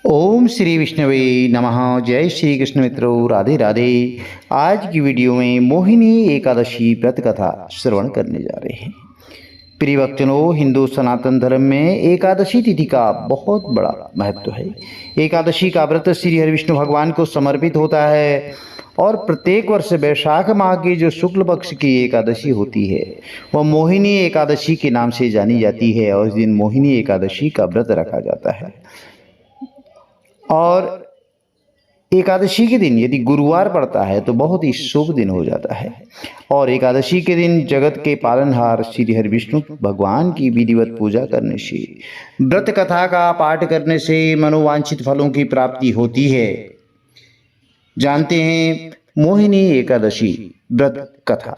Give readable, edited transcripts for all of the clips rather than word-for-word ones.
ओम श्री विष्णवे नमः। जय श्री कृष्ण मित्रों, राधे राधे। आज की वीडियो में मोहिनी एकादशी व्रत कथा श्रवण करने जा रहे हैं। प्रिय भक्तों, हिंदू सनातन धर्म में एकादशी तिथि का बहुत बड़ा महत्व है। एकादशी का व्रत श्री हरिविष्णु भगवान को समर्पित होता है और प्रत्येक वर्ष वैशाख माह की जो शुक्ल पक्ष की एकादशी होती है वह मोहिनी एकादशी के नाम से जानी जाती है और इस दिन मोहिनी एकादशी का व्रत रखा जाता है। और एकादशी के दिन यदि गुरुवार पड़ता है तो बहुत ही शुभ दिन हो जाता है। और एकादशी के दिन जगत के पालनहार श्री हरिविष्णु भगवान की विधिवत पूजा करने से, व्रत कथा का पाठ करने से मनोवांछित फलों की प्राप्ति होती है। जानते हैं मोहिनी एकादशी व्रत कथा।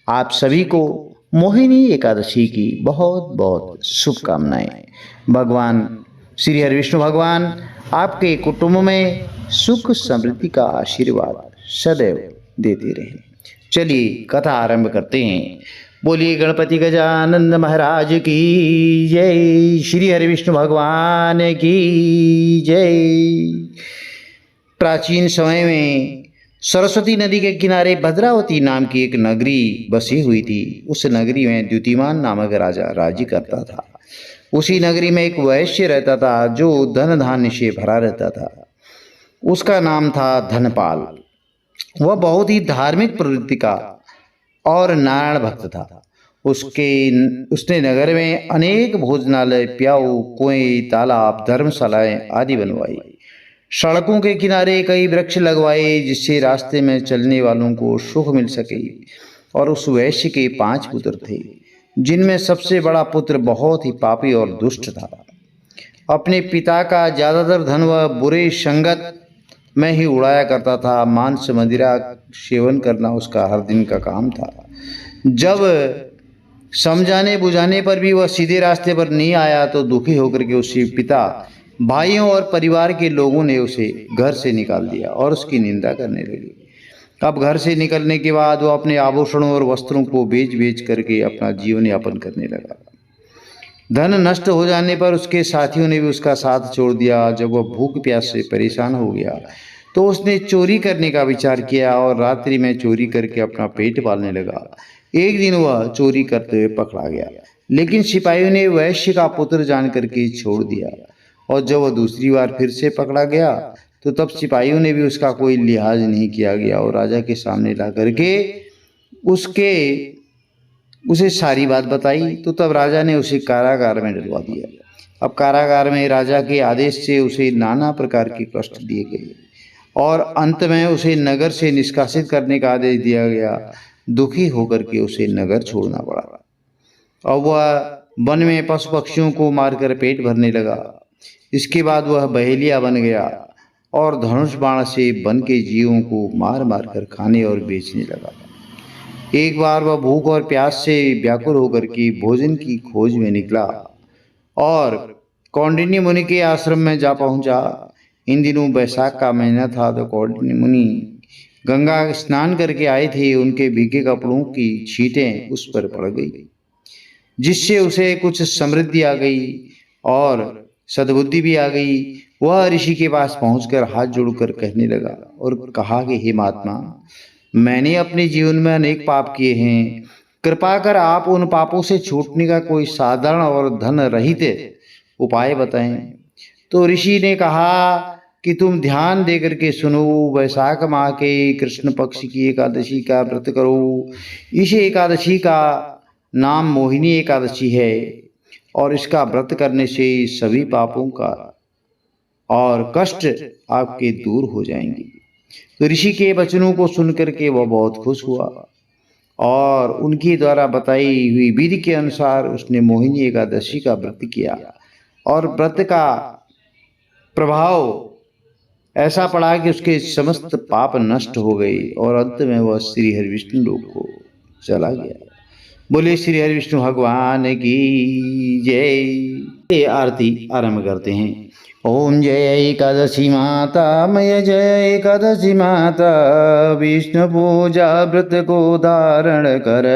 आप सभी को मोहिनी एकादशी की बहुत बहुत शुभकामनाएं। भगवान श्री हरिविष्णु भगवान आपके कुटुंब में सुख समृद्धि का आशीर्वाद सदैव देते रहे। चलिए कथा आरंभ करते हैं। बोलिए गणपति गजानन महाराज की जय, श्री हरिविष्णु भगवान की जय। प्राचीन समय में सरस्वती नदी के किनारे भद्रावती नाम की एक नगरी बसी हुई थी। उस नगरी में द्युतिमान नामक राजा राज्य करता था। उसी नगरी में एक वैश्य रहता था जो धन धान्य से भरा रहता था। उसका नाम था धनपाल। वह बहुत ही धार्मिक प्रवृत्ति का और नारायण भक्त था। उसने नगर में अनेक भोजनालय, प्याऊ, कुएं, तालाब, धर्मशालाएं आदि बनवाई। सड़कों के किनारे कई वृक्ष लगवाए जिससे रास्ते में चलने वालों को सुख मिल सके। और उस वैश्य के 5 पुत्र थे, जिनमें सबसे बड़ा पुत्र बहुत ही पापी और दुष्ट था। अपने पिता का ज्यादातर धन वह बुरे संगत में ही उड़ाया करता था। मांस मदिरा सेवन करना उसका हर दिन का काम था। जब समझाने बुझाने पर भी वह सीधे रास्ते पर नहीं आया तो दुखी होकर के उसके पिता, भाइयों और परिवार के लोगों ने उसे घर से निकाल दिया और उसकी निंदा करने लगे। अब घर से निकलने के बाद वो अपने आभूषणों और वस्त्रों को बेच बेच करके अपना जीवन यापन करने लगा। धन नष्ट हो जाने पर उसके साथियों ने भी उसका साथ छोड़ दिया। जब वह भूख प्यास से परेशान हो गया तो उसने चोरी करने का विचार किया और रात्रि में चोरी करके अपना पेट पालने लगा। एक दिन वह चोरी करते हुए पकड़ा गया, लेकिन सिपाहियों ने वैश्य का पुत्र जान करके छोड़ दिया। और जब वह दूसरी बार फिर से पकड़ा गया तो तब सिपाहियों ने भी उसका कोई लिहाज नहीं किया गया और राजा के सामने ला करके उसे सारी बात बताई। तो तब राजा ने उसे कारागार में डलवा दिया। अब कारागार में राजा के आदेश से उसे नाना प्रकार के कष्ट दिए गए और अंत में उसे नगर से निष्कासित करने का आदेश दिया गया। दुखी होकर के उसे नगर छोड़ना पड़ा। अब वह वन में पशु पक्षियों को मारकर पेट भरने लगा। इसके बाद वह बहेलिया बन गया और धनुष बाण से वन के जीवों को मार मार कर खाने और बेचने लगा। एक बार वह भूख और प्यास से व्याकुल होकर के भोजन की खोज में निकला और कौंडिन्य मुनि के आश्रम में जा पहुंचा। इन दिनों वैशाख का महीना था तो कौंडिन्य मुनि गंगा स्नान करके आए थे। उनके भीगे कपड़ों की छींटें उस पर पड़ गई, जिससे उसे कुछ समृद्धि आ गई और सद्बुद्धि भी आ गई। वह ऋषि के पास पहुंचकर हाथ जोड़कर कहने लगा और कहा कि हे महात्मा, मैंने अपने जीवन में अनेक पाप किए हैं। कृपा कर आप उन पापों से छूटने का कोई साधारण और धन रहित उपाय बताएं। तो ऋषि ने कहा कि तुम ध्यान दे करके सुनो। वैशाख माह के कृष्ण पक्ष की एकादशी का व्रत करो। इस एकादशी का नाम मोहिनी एकादशी है और इसका व्रत करने से सभी पापों का और कष्ट आपके दूर हो जाएंगे। तो ऋषि के वचनों को सुनकर के वह बहुत खुश हुआ और उनके द्वारा बताई हुई विधि के अनुसार उसने मोहिनी एकादशी का व्रत किया। और व्रत का प्रभाव ऐसा पड़ा कि उसके समस्त पाप नष्ट हो गए और अंत में वह श्री हरिविष्णु लोक को चला गया। बोले श्री हरिविष्णु भगवान की जय। आरती आरंभ करते हैं। ओम जय एकादशी माता, मय जय एकादशी माता, विष्णु पूजा व्रत को धारण कर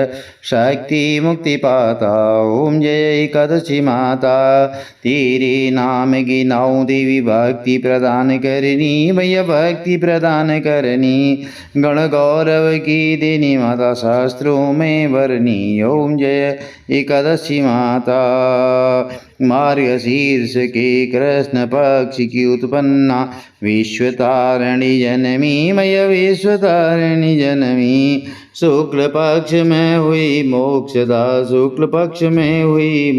शक्ति मुक्ति पाता। ओम जय एकादशी माता, तेरे नाम की नाऊ देवी भक्ति प्रदान करनी, भैया भक्ति प्रदान करनी, गण गौरव की देनी माता, शास्त्रों में वरनी। ओम जय एकादशी माता, मार्गशीर्ष के कृष्ण पक्ष की उत्पन्ना, विश्वतारिणी जनमी, मय विश्वतारिणी जनमी, शुक्ल पक्ष में हुई मोक्षदा, शुक्ल पक्ष में हुई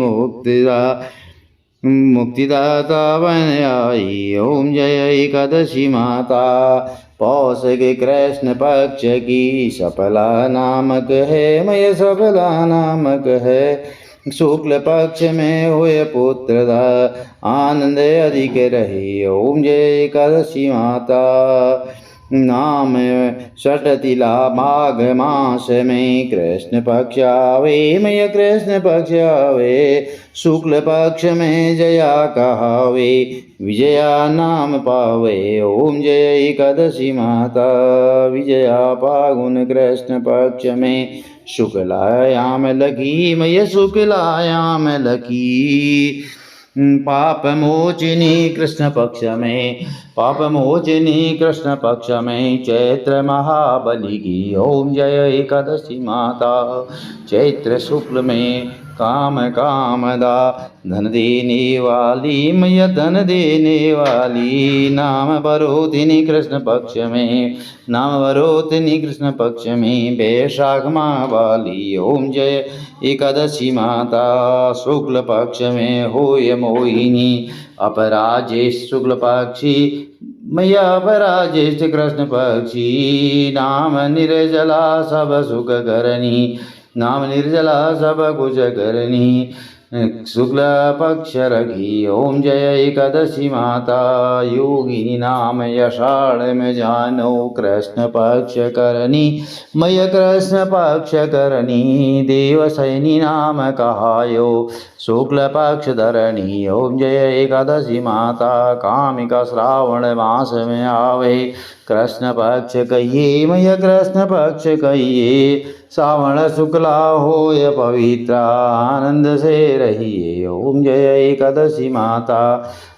मुक्तिदाता बन आई। ओम जय एकादशी माता, पौष के कृष्ण पक्ष की सफला नामक है, मय सफला नामक है, शुक्ल पक्ष में हुए पुत्रदा, आनंद अधिक रहे। ओम जय एकादशी माता, नाम षटतिला माघ मास में कृष्ण पक्ष आवे, मय कृष्ण पक्ष आवे, शुक्ल पक्ष में जया कहावे, विजया नाम पावे। ओम जय एकादशी माता, विजया फागुन कृष्ण पक्ष में शुक्लायाम लगी, मय शुक्लायाम लगी, पाप मोचिनी कृष्ण पक्ष में, पाप मोचिनी कृष्ण पक्ष में चैत्र महाबली की। ओम जय एकादशी माता, चैत्र शुक्ल में काम कामदा, धन देने वाली, मय धन देने वाली, नाम वरोधिनी कृष्ण पक्ष में, नाम वरोधिनी कृष्ण पक्ष में बैशाख माह वाली। ओम जय एकादशी माता, शुक्ल पक्ष में होय मोहिनी, अपराजेश शुक्ल पक्षी, मैया अपराजेश कृष्ण पक्षी, नाम निर्जला सब सुख करनी, नाम निर्जला सब कुछ करनी, शुक्ल पक्ष रखी। ओम जय एकादशी माता, योगिनी नाम यषाढ़ में जानो, कृष्ण पक्ष करनी, मय कृष्ण पक्ष करनी, देवसैनी नाम कहायो, शुक्ल पक्ष धरणी। ओम जय एकादशी माता, कामिका श्रावण मास में आवे, कृष्ण पक्ष कहिए, मय कृष्ण पक्ष कहिए, श्रावण शुक्ला होय पवित्र, आनंद से रहिए। ओम जय एकादशी माता,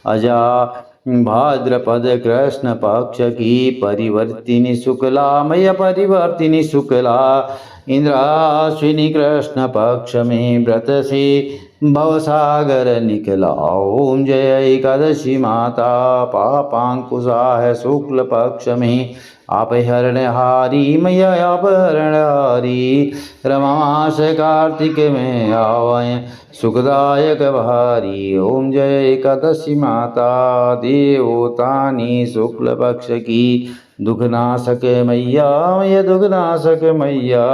अजा भाद्रपद कृष्ण पक्ष की परिवर्तिनी शुक्ला, मय परिवर्तिनी शुक्ला, इंद्राश्विनी कृष्ण पक्ष में व्रत से भवसागर निकला। ओम जय एकादशी माता, पापांकुशा है शुक्ल पक्ष में, अपहरणहारी, मय अपहरणहारी, रमास कार्तिक में आवे, सुखदायक भारी। ओम जय एकादशी माता, देवतानी शुक्ल पक्ष की, दुख नाशक मैया, मय दुख नाशक मैया,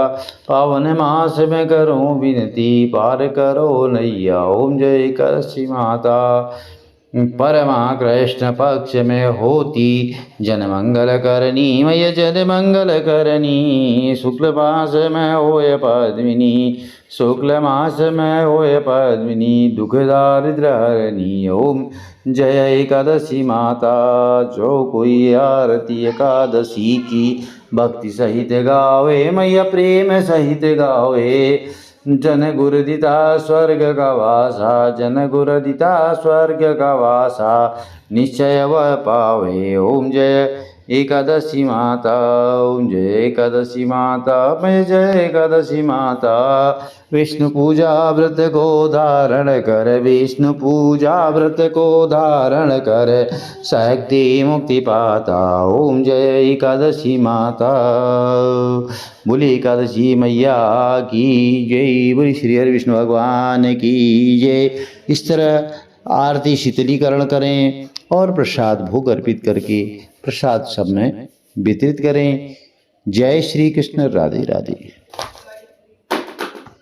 पावन मास में करो विनती, पार करो नैया। ओम जय एकादशी माता, परमा कृष्ण पक्ष में होती जन मंगल करनी, मय जन मंगल करनी, शुक्ल मास में होय पद्मिनी, शुक्ल मास में होय पद्मिनी, दुख दारिद्र हरनी। ओम जय एकादशी माता, जो कोई आरती एकादशी की भक्ति सहित गावे, मय प्रेम सहित गावे, जन गुरु दिता स्वर्ग का वासा, जन गुरु दिता स्वर्ग का वासा, निश्चय वह पावे। ओम जय एकादशी माता, ओम जय एकादशी माता, मैं जय एकादशी माता, विष्णु पूजा व्रत को धारण कर, विष्णु पूजा व्रत को धारण कर, शक्ति मुक्ति पाता। ओम जय एकादशी माता, बोली एकादशी मैया की जय, बोली श्री हरि विष्णु भगवान की जय। इस तरह आरती शीतलीकरण करें और प्रसाद भोग अर्पित करके प्रसाद सब में वितरित करें। जय श्री कृष्ण, राधे राधे।